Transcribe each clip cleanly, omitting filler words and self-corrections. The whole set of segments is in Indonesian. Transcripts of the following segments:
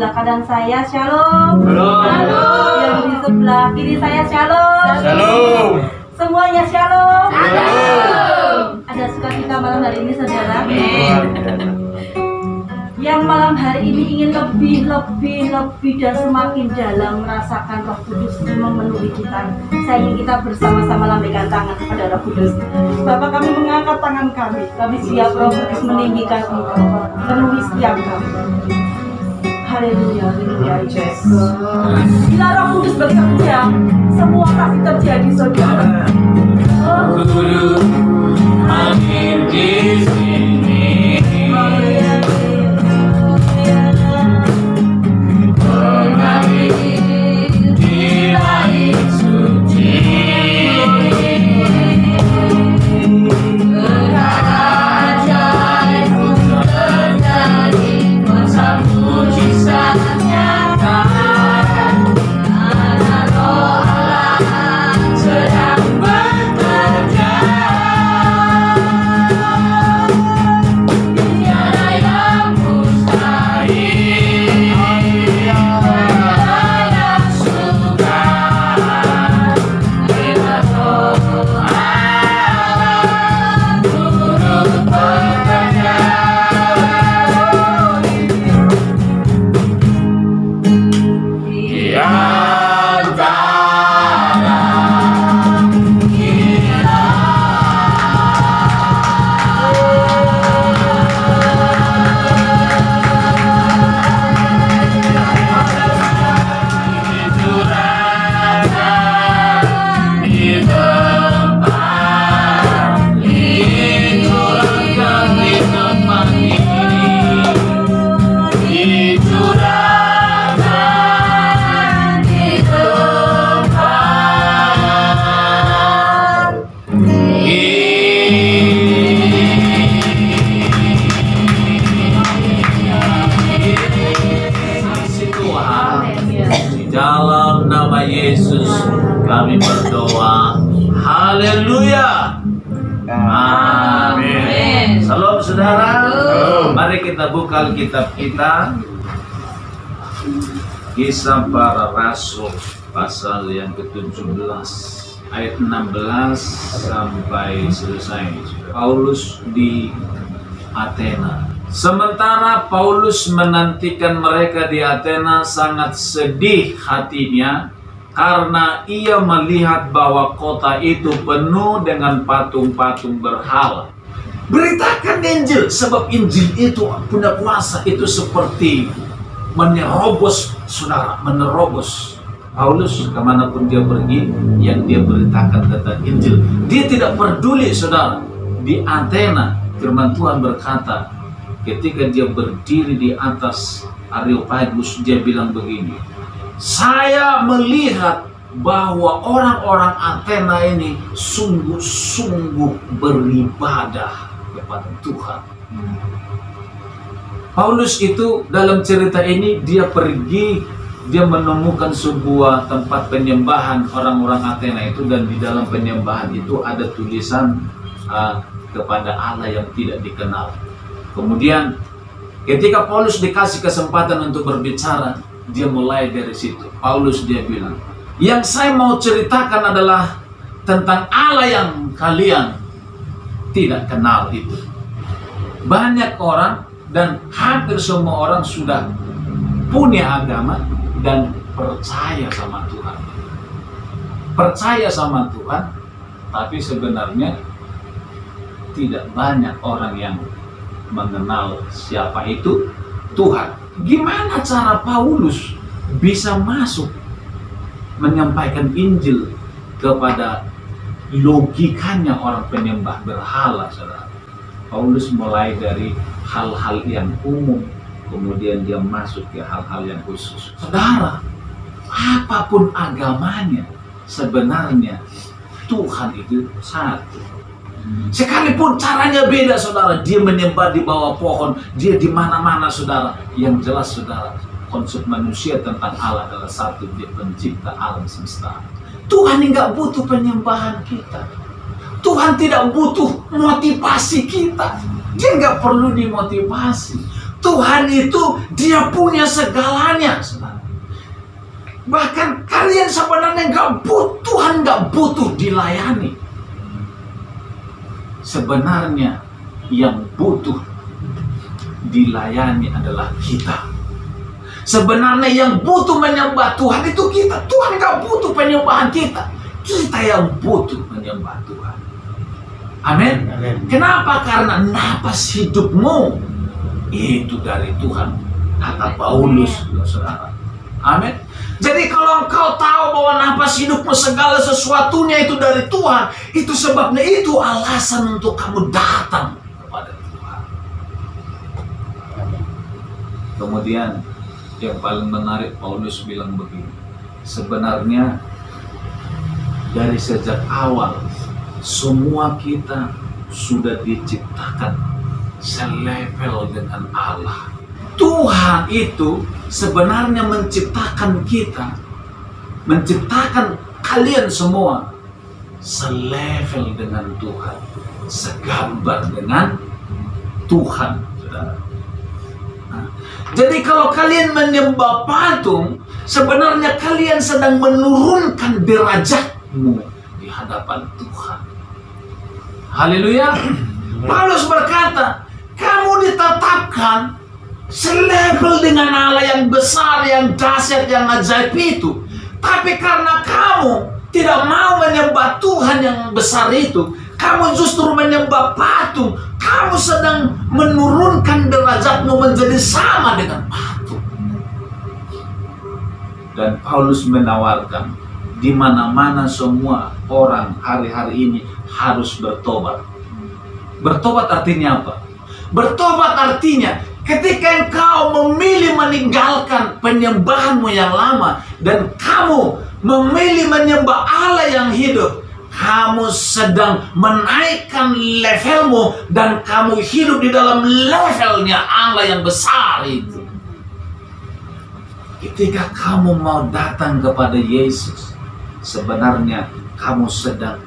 sebelah kanan saya shalom. Shalom. Yang di sebelah kiri saya shalom. Shalom. Semuanya shalom. Shalom. Ada sukacita malam hari ini saudara. Amin. Yang malam hari ini ingin lebih dan semakin dalam merasakan Roh Kudus memenuhi kita. Saya ingin kita bersama-sama lambaikan tangan kepada Roh Kudus. Bapak, kami mengangkat tangan kami siap Roh Kudus meninggikan Engkau, penuhi setiap kami. Haleluya, haleluya, Yesus. Bila Roh Kudus bekerja, semua pasti terjadi, saudara. Guru, amin di sini. Dalam nama Yesus kami berdoa. Haleluya. Amin. Salam saudara. Salam. Mari kita buka Alkitab kita. Kisah Para Rasul pasal yang ke-17 ayat 16 sampai selesai. Paulus di Athena. Sementara Paulus menantikan mereka di Athena, sangat sedih hatinya karena ia melihat bahwa kota itu penuh dengan patung-patung berhala. Beritakan Injil, sebab Injil itu punya kuasa, itu seperti menerobos, saudara, menerobos. Paulus kemanapun dia pergi, yang dia beritakan tentang Injil. Dia tidak peduli, saudara. Di Athena, firman Tuhan berkata, ketika dia berdiri di atas Areopagus, dia bilang begini, saya melihat bahwa orang-orang Athena ini sungguh-sungguh beribadah kepada Tuhan. Paulus itu dalam cerita ini dia pergi, dia menemukan sebuah tempat penyembahan orang-orang Athena itu, dan di dalam penyembahan itu ada tulisan kepada Allah yang tidak dikenal. Kemudian ketika Paulus dikasih kesempatan untuk berbicara, dia mulai dari situ. Paulus dia bilang, yang saya mau ceritakan adalah tentang Allah yang kalian tidak kenal itu. Banyak orang dan hampir semua orang sudah punya agama dan percaya sama Tuhan. Percaya sama Tuhan, tapi sebenarnya tidak banyak orang yang mengenal siapa itu Tuhan. Gimana cara Paulus bisa masuk menyampaikan Injil kepada logikanya orang penyembah berhala, saudara? Paulus mulai dari hal-hal yang umum, kemudian dia masuk ke hal-hal yang khusus. Saudara, apapun agamanya, sebenarnya Tuhan itu satu. Sekalipun caranya beda, saudara, dia menyembah di bawah pohon, dia di mana-mana, saudara. Yang jelas, saudara, konsep manusia tentang Allah adalah satu, dia pencipta alam semesta. Tuhan nggak butuh penyembahan kita. Tuhan tidak butuh motivasi kita. Dia nggak perlu dimotivasi. Tuhan itu dia punya segalanya, saudara. Bahkan kalian sebenarnya Tuhan nggak butuh dilayani. Sebenarnya yang butuh dilayani adalah kita. Sebenarnya yang butuh menyembah Tuhan itu kita. Tuhan nggak butuh penyembahan kita. Kita yang butuh menyembah Tuhan. Amin. Amin. Kenapa? Karena napas hidupmu itu dari Tuhan, kata Paulus, saudara. Amin. Jadi kalau engkau tahu bahwa napas hidupmu segala sesuatunya itu dari Tuhan, itu sebabnya itu alasan untuk kamu datang kepada Tuhan. Amin. Kemudian yang paling menarik, Paulus bilang begini, sebenarnya dari sejak awal semua kita sudah diciptakan selevel dengan Allah. Tuhan itu sebenarnya menciptakan kita, menciptakan kalian semua selevel dengan Tuhan, segambar dengan Tuhan, saudara. Jadi kalau kalian menyembah patung, sebenarnya kalian sedang menurunkan derajatmu di hadapan Tuhan. Haleluya. Paulus berkata, kamu ditetapkan selevel dengan Allah yang besar, yang dahsyat, yang ajaib itu. Tapi karena kamu tidak mau menyembah Tuhan yang besar itu, kamu justru menyembah patung. Kamu sedang menurunkan derajatmu menjadi sama dengan patung. Dan Paulus menawarkan, di mana-mana semua orang hari-hari ini harus bertobat. Bertobat artinya apa? Bertobat artinya ketika engkau memilih meninggalkan penyembahanmu yang lama dan kamu memilih menyembah Allah yang hidup, kamu sedang menaikkan levelmu dan kamu hidup di dalam levelnya Allah yang besar itu. Ketika kamu mau datang kepada Yesus, sebenarnya kamu sedang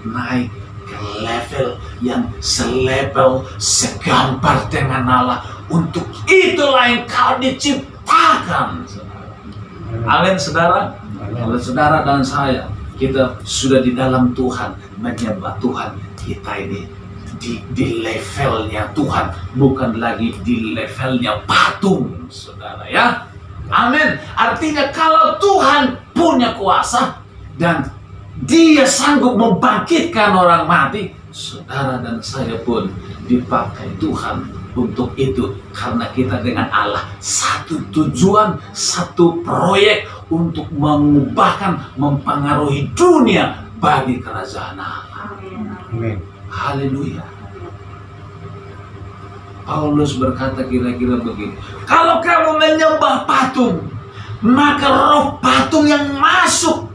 naik ke level yang selevel, segambar dengan Allah. Untuk itulah yang kau diciptakan. Amin, saudara. Kalau saudara dan saya, kita sudah di dalam Tuhan, menyembah Tuhan, kita ini di levelnya Tuhan, bukan lagi di levelnya patung, saudara, ya. Amin. Artinya kalau Tuhan punya kuasa dan Dia sanggup membangkitkan orang mati, saudara dan saya pun dipakai Tuhan untuk itu. Karena kita dengan Allah satu tujuan, satu proyek untuk mengubahkan, mempengaruhi dunia bagi kerajaan Allah. Amin. Haleluya. Paulus berkata kira-kira begini, kalau kamu menyembah patung, maka roh patung yang masuk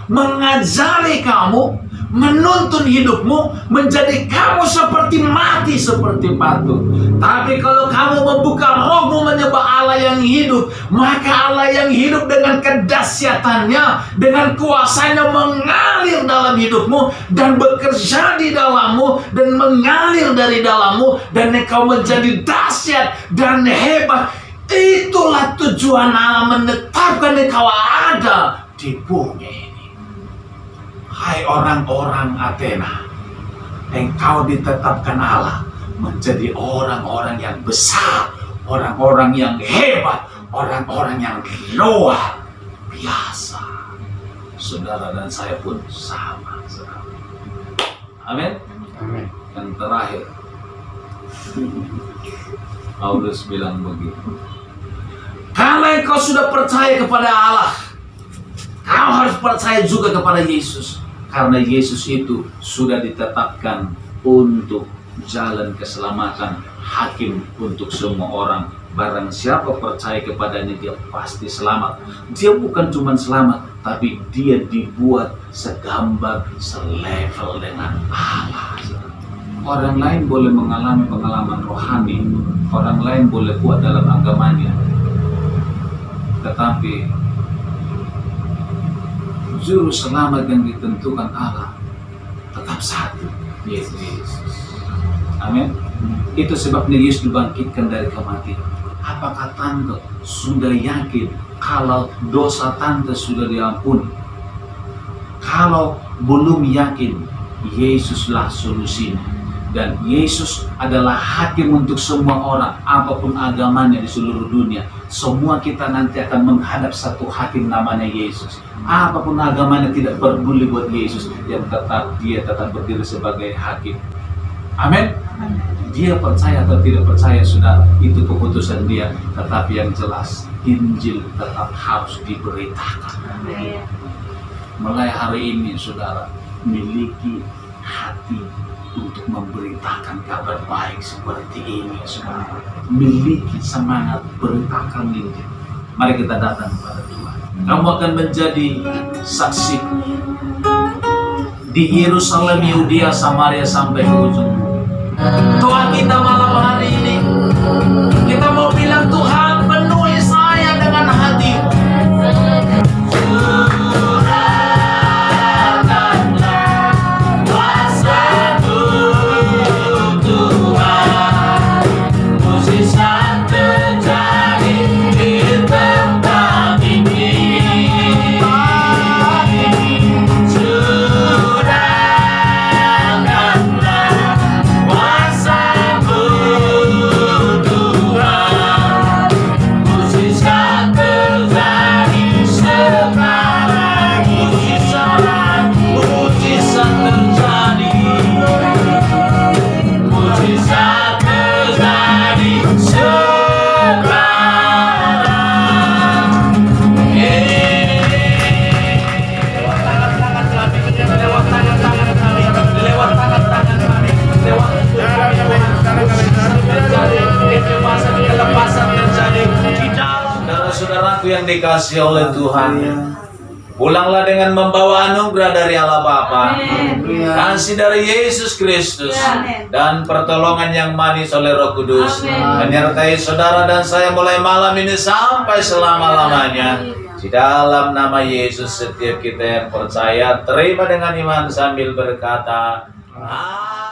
mengajari kamu, menuntun hidupmu, menjadi kamu seperti mati seperti patung. Tapi kalau kamu membuka rohmu menyembah Allah yang hidup, maka Allah yang hidup dengan kedahsyatannya, dengan kuasanya mengalir dalam hidupmu dan bekerja di dalammu dan mengalir dari dalammu, dan engkau menjadi dahsyat dan hebat. Itulah tujuan Allah menetapkan engkau ada di bumi ini. Hai orang-orang Athena, engkau ditetapkan Allah menjadi orang-orang yang besar, orang-orang yang hebat, orang-orang yang luar biasa. Saudara dan saya pun sama, saudara. Amin. Amin. Yang terakhir, Paulus bilang begini, kalau engkau sudah percaya kepada Allah, kau harus percaya juga kepada Yesus. Karena Yesus itu sudah ditetapkan untuk jalan keselamatan, hakim untuk semua orang. Barang siapa percaya kepadanya, dia pasti selamat. Dia bukan cuma selamat, tapi dia dibuat segambar, selevel dengan Allah. Orang lain boleh mengalami pengalaman rohani, orang lain boleh kuat dalam agamanya, tetapi juru selamat yang ditentukan Allah tetap satu, yaitu Yesus. Amin. Itu sebabnya Yesus dibangkitkan dari kematian. Apakah tante sudah yakin kalau dosa tante sudah diampuni? Kalau belum yakin, Yesuslah solusinya. Dan Yesus adalah hakim untuk semua orang, apapun agamanya di seluruh dunia. Semua kita nanti akan menghadap satu hakim namanya Yesus. Apapun agamanya tidak peduli buat Yesus, dia tetap berdiri sebagai hakim. Amin. Dia percaya atau tidak percaya, saudara, itu keputusan dia. Tetapi yang jelas, Injil tetap harus diberitakan. Amin. Mulai hari ini, saudara, miliki hati untuk memberitakan kabar baik seperti ini, saudara. Miliki semangat beritakan Injil. Mari kita datang kepada Tuhan. Kamu akan menjadi saksi di Yerusalem, Yudea, Samaria sampai ke ujung. Tuhan, kita malam hari ini kita mau bilang, Tuhan, penuhi saya dengan hati-Mu. Saudaraku yang dikasihi oleh Tuhan, pulanglah dengan membawa anugerah dari Allah Bapa, kasih dari Yesus Kristus, dan pertolongan yang manis oleh Roh Kudus menyertai saudara dan saya mulai malam ini sampai selama-lamanya. Di dalam nama Yesus, setiap kita yang percaya terima dengan iman sambil berkata, Amin.